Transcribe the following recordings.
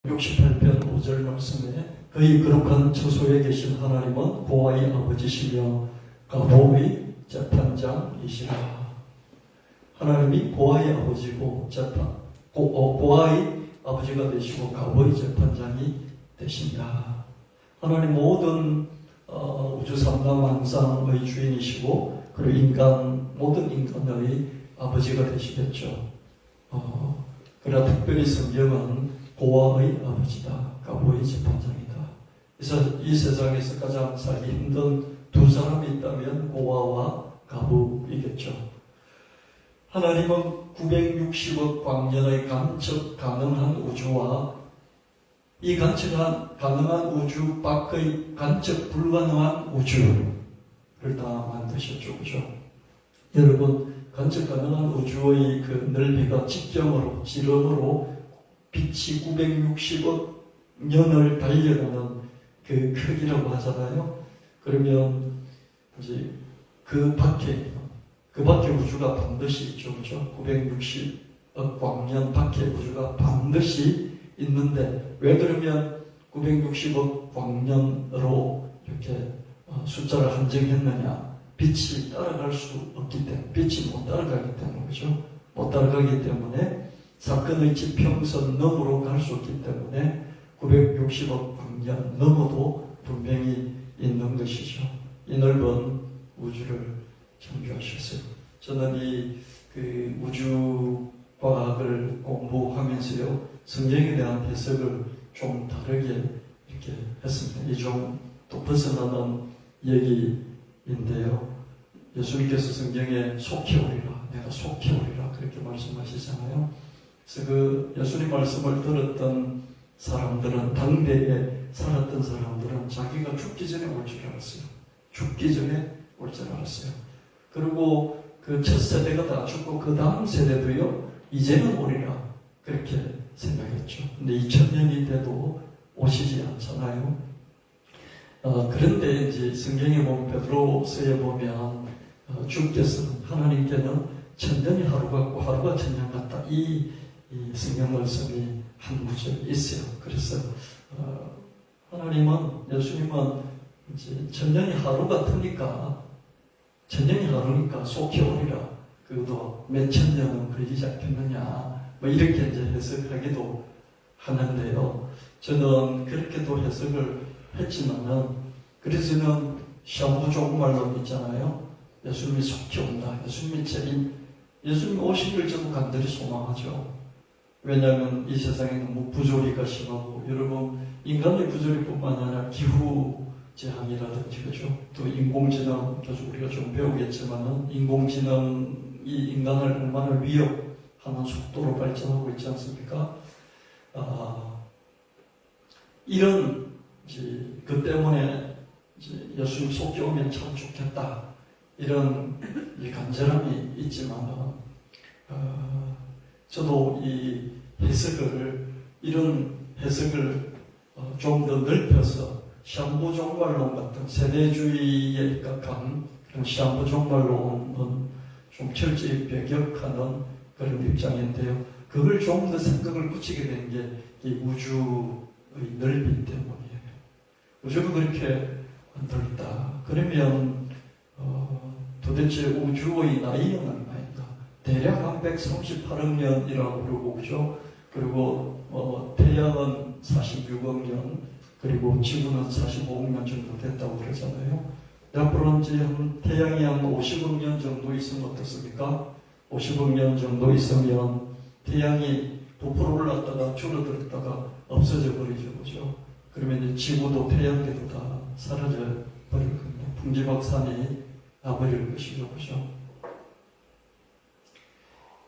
68편 5절 말씀에 그의 거룩한 처소에 계신 하나님은 고아의 아버지시며 가보의 재판장이시라. 하나님이 고아의 아버지고 고아의 아버지가 되시고 가보의 재판장이 되신다. 하나님 모든 우주 삼강 만상의 주인이시고 그리고 모든 인간의 아버지가 되시겠죠. 그러나 특별히 성경은 고아의 아버지다, 가보의 재판장이다. 그래서 이 세상에서 가장 살기 힘든 두 사람이 있다면 고아와 가부이겠죠. 하나님은 960억 광년의 간척 가능한 우주와 이 간척 가능한 우주 밖의 간척 불가능한 우주를 다 만드셨죠. 그죠? 여러분, 간척 가능한 우주의 그 넓이가 직경으로, 지름으로 빛이 960억 년을 달려가는 그 크기라고 하잖아요. 그러면 이제 그 밖에 우주가 반드시 있죠. 그죠? 960억 광년 밖에 우주가 반드시 있는데 왜 그러면 960억 광년으로 이렇게 숫자를 한정했느냐? 빛이 따라갈 수 없기 때문에, 빛이 못 따라가기 때문에, 그죠? 못 따라가기 때문에 사건의 지평선 너머로 갈 수 없기 때문에 960억 광년 너머도 분명히 있는 것이죠. 이 넓은 우주를 창조하셨어요. 저는 이 우주과학을 공부하면서요, 성경에 대한 해석을 좀 다르게 이렇게 했습니다. 이 좀 또 벗어나는 얘기인데요. 예수님께서 성경에 속히 오리라, 내가 속히 오리라 그렇게 말씀하시잖아요. 그래서 그 예수님 말씀을 들었던 사람들은, 당대에 살았던 사람들은 자기가 죽기 전에 올 줄 알았어요. 죽기 전에 올 줄 알았어요. 그리고 그 첫 세대가 다 죽고 그 다음 세대도요, 이제는 오리라 그렇게 생각했죠. 근데 2000년이 돼도 오시지 않잖아요. 그런데 이제 성경에 보면, 베드로서에 보면 주께서는, 하나님께는 천년이 하루 같고 하루가 천년 같다, 이 성경 말씀이 한 구절이 있어요. 그래서 하나님은, 예수님은 이제 천년이 하루 같으니까, 천년이 하루니까 속히 오리라. 그것도 몇 천 년은 걸리지 않겠느냐, 뭐 이렇게 이제 해석하기도 하는데요. 저는 그렇게도 해석을 했지만은, 그래서 저는 시한부 조금말로 있잖아요. 예수님이 속히 온다. 예수님 오시기를 저도 간절히 소망하죠. 왜냐하면 이 세상에 너무 부조리가 심하고, 여러분, 인간의 부조리뿐만 아니라 기후 재앙이라든지, 그죠? 또 인공지능, 우리가 좀 배우겠지만은, 인공지능이 인간을 얼마나 위협하는 속도로 발전하고 있지 않습니까? 그 때문에 예수님 속히 오면 참 좋겠다, 이런 간절함이 있지만, 저도 이런 해석을 좀 더 넓혀서 시한부 종말론 같은 세대주의에 입각한 그런 시한부 종말론은 좀 철저히 배격하는 그런 입장인데요. 그걸 좀 더 생각을 붙이게 된 게 이 우주의 넓이 때문이에요. 우주가 그렇게 넓다. 그러면 도대체 우주의 나이는 얼마인가? 대략 한 138억 년이라고 그러고, 그죠? 그리고 태양은 46억 년, 그리고 지구는 45억 년 정도 됐다고 그러잖아요. 앞으로 이제 태양이 한 50억 년 정도 있으면 어떻습니까? 50억 년 정도 있으면 태양이 부풀어 올랐다가 줄어들었다가 없어져 버리죠, 그죠? 그러면 이제 지구도 태양계도 다 사라져 버릴 겁니다. 풍지박산이 나버릴 것이죠, 그죠?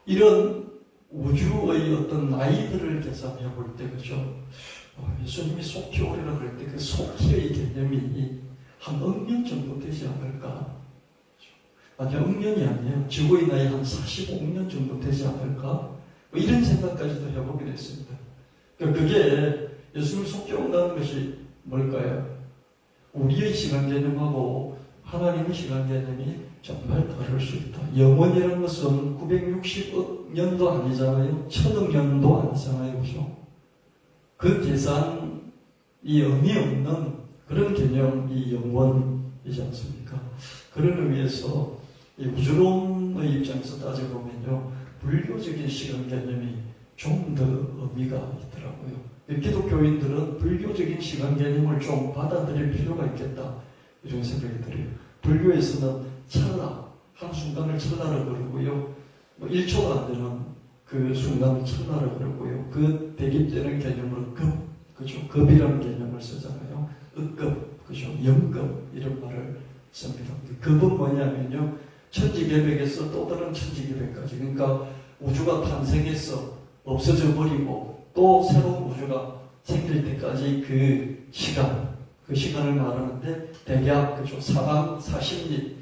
이런 우주의 어떤 나이들을 계산해 볼 때, 그죠? 예수님이 속히 오리라 그럴 때 그 속히의 개념이 한 억년 정도 되지 않을까? 아니, 억년이 아니에요. 지구의 나이 한 45억 년 정도 되지 않을까? 뭐 이런 생각까지도 해보게 됐습니다. 그게 예수님 속히 온다는 것이 뭘까요? 우리의 시간 개념하고 하나님의 시간 개념이 정말 다를 수 있다. 영원이라는 것은 960억 년도 아니잖아요. 1000억 년도 아니잖아요. 그죠? 그 계산이 의미 없는 그런 개념이 영원이지 않습니까? 그런 의미에서 이 우주론의 입장에서 따져보면요, 불교적인 시간 개념이 좀 더 의미가 있더라고요. 기독교인들은 불교적인 시간 개념을 좀 받아들일 필요가 있겠다, 이런 생각이 들어요. 불교에서는 찰나, 한순간을 찰나라고 그러고요, 1초가 안 되는 그 순간을 찰나라고 그러고요, 그 대립되는 개념으로 그죠? 급이라는 개념을 쓰잖아요. 급, 그죠? 영급, 이런 말을 씁니다. 급은 뭐냐면요, 천지개벽에서 또 다른 천지개벽까지, 그러니까 우주가 탄생해서 없어져 버리고 또 새로운 우주가 생길 때까지 그 시간을 말하는데, 대략 그죠? 사방 40리의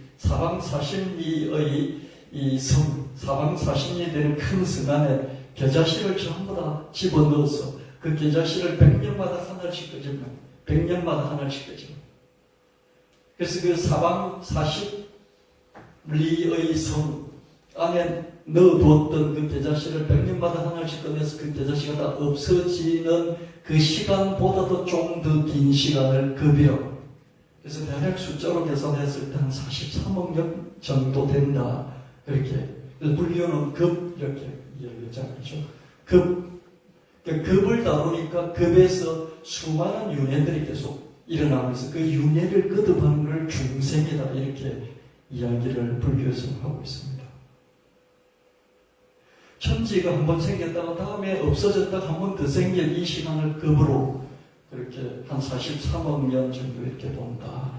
이 사방 40리 되는 큰 성 안에 겨자씨를 전부 다 집어넣어서 그 겨자씨를 100년마다 하나씩 끄집어요. 100년마다 하나씩 끄집어요. 그래서 그 사방 40리의 성 안에 넣어두었던 그 겨자씨를 100년마다 하나씩 꺼내서 그 겨자씨가 다 없어지는 그 시간보다도 좀 더 긴 시간을 급이라고. 그래서 대략 숫자로 계산했을 때 한 43억 년 정도 된다. 그렇게. 불교는 급, 이렇게 이야기하잖아요. 급을 다루니까 급에서 수많은 윤회들이 계속 일어나면서 그 윤회를 거듭하는 걸 중생이다, 이렇게 이야기를 불교에서 하고 있습니다. 천지가 한번 생겼다가 다음에 없어졌다가 한 번 더 생긴 이 시간을 급으로 그렇게 한 43억 년 정도 이렇게 본다.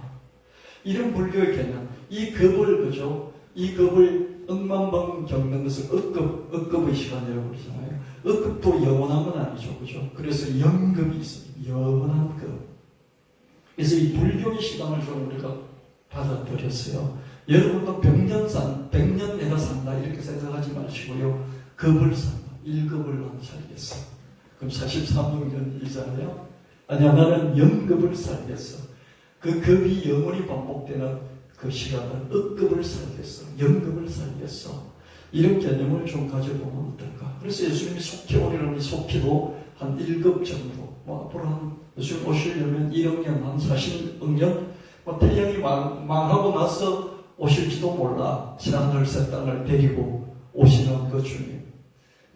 이런 불교의 개념, 이 급을, 그죠? 이 급을 억만번 겪는 것을 억급의 시간이라고 그러잖아요. 억급도 영원한 건 아니죠, 그죠? 그래서 영급이 있습니다. 영원한 급. 그래서 이 불교의 시간을 좀 우리가 받아들였어요. 여러분도 100년 내가 산다, 이렇게 생각하지 마시고요. 급을 산다. 1급을 난 살겠어. 그럼 43억 년이잖아요. 아니야, 나는 영급을 살겠어. 그 급이 영원히 반복되는 그 시간을 억급을 살겠어. 영급을 살겠어. 이런 개념을 좀 가져보면 어떨까. 그래서 예수님이 속히 오리라니, 속히도 한 1급 정도, 앞으로 한 예수님 오시려면 1억 년, 한 40억 년, 태양이 망하고 나서 오실지도 몰라. 하늘 새 땅을 데리고 오시는 그 주님.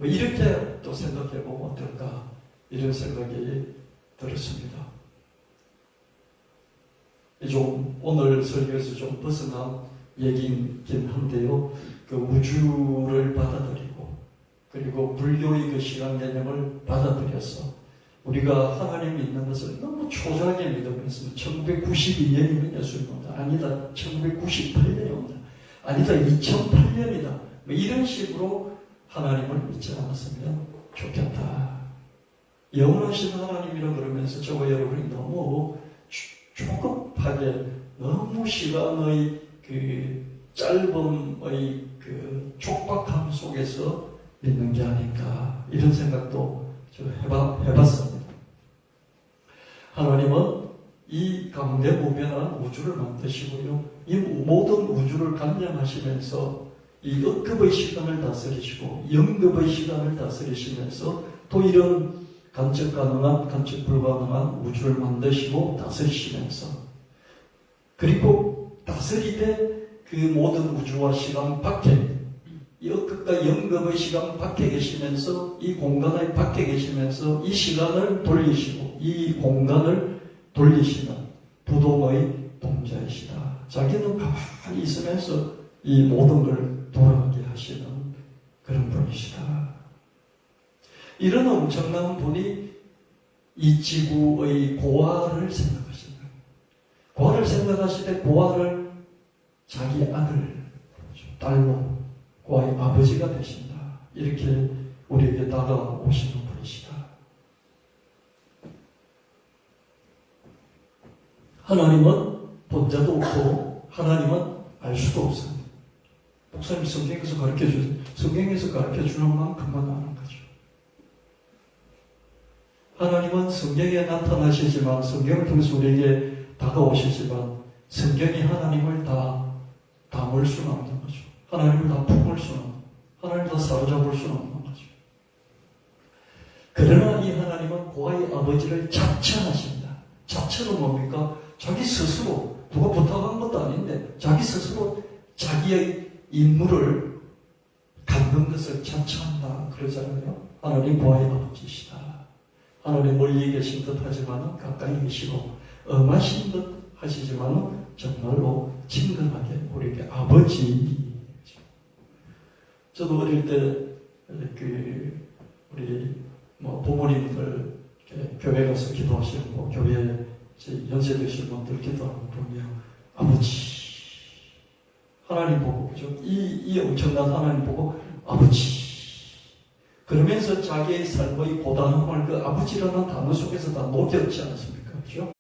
이렇게 또 생각해보면 어떨까, 이런 생각이 들었습니다. 좀 오늘 설교에서 좀 벗어난 얘기이긴 한데요, 그 우주를 받아들이고 그리고 불교의 그 시간 개념을 받아들여서 우리가 하나님 믿는 것을 너무 초조하게 믿어버렸습니다. 1992년이면 예수님 온다, 아니다 1998년이 온다, 아니다 2008년이다, 이런 식으로 하나님을 믿지 않았으면 좋겠다. 영원하신 하나님이라 그러면서 저와 여러분이 너무 조급하게, 너무 시간의 그 짧음의 그 촉박함 속에서 믿는 게 아닌가, 이런 생각도 해봤습니다. 하나님은 이 가운데 무변한 우주를 만드시고요, 이 모든 우주를 감량하시면서 이 억급의 시간을 다스리시고 영급의 시간을 다스리시면서 또 이런 간척 가능한, 간척 불가능한 우주를 만드시고 다스리시면서, 그리고 다스리되 그 모든 우주와 시간 밖에, 이 억급과 영급의 시간 밖에 계시면서, 이 공간의 밖에 계시면서 이 시간을 돌리시고 이 공간을 돌리시는 부동의 동자이시다. 자기는 가만히 있으면서 이 모든 걸 돌아가게 하시는 그런 분이시다. 이런 엄청난 분이 이 지구의 고아를 생각하신다. 고아를 생각하실 때 고아를 자기 아들, 딸로 고아의 아버지가 되신다. 이렇게 우리에게 다가오시는 분이시다. 하나님은 본 자도 없고 하나님은 알 수도 없습니다. 목사님 성경에서 가르쳐주는 만큼만 아는 거죠. 하나님은 성경에 나타나시지만, 성경을 통해서 우리에게 다가오시지만 성경이 하나님을 다 담을 수는 없는 거죠. 하나님을 다 품을 수는, 하나님을 다 사로잡을 수는 없는 거죠. 그러나 이 하나님은 하나님은 고아의 아버지를 자처하십니다. 자처는 뭡니까? 자기 스스로, 누가 부탁한 것도 아닌데 자기 스스로 자기의 임무를 갖는 것을 자처한다 그러잖아요. 하나님 고아의 아버지시다. 하나님 멀리 계신 듯 하지만 가까이 계시고 엄하신 듯 하시지만 정말로 친근하게 우리에게 아버지. 저도 어릴 때 우리 부모님들 교회 가서 기도하시고 교회에 연세 드신 분들 기도하는 거 보면 아버지 하나님 보고 그죠? 이 엄청난 하나님 보고 아버지 그러면서 자기의 삶의 고단함을 그 아버지라는 단어 속에서 다 녹였지 않습니까? 그죠?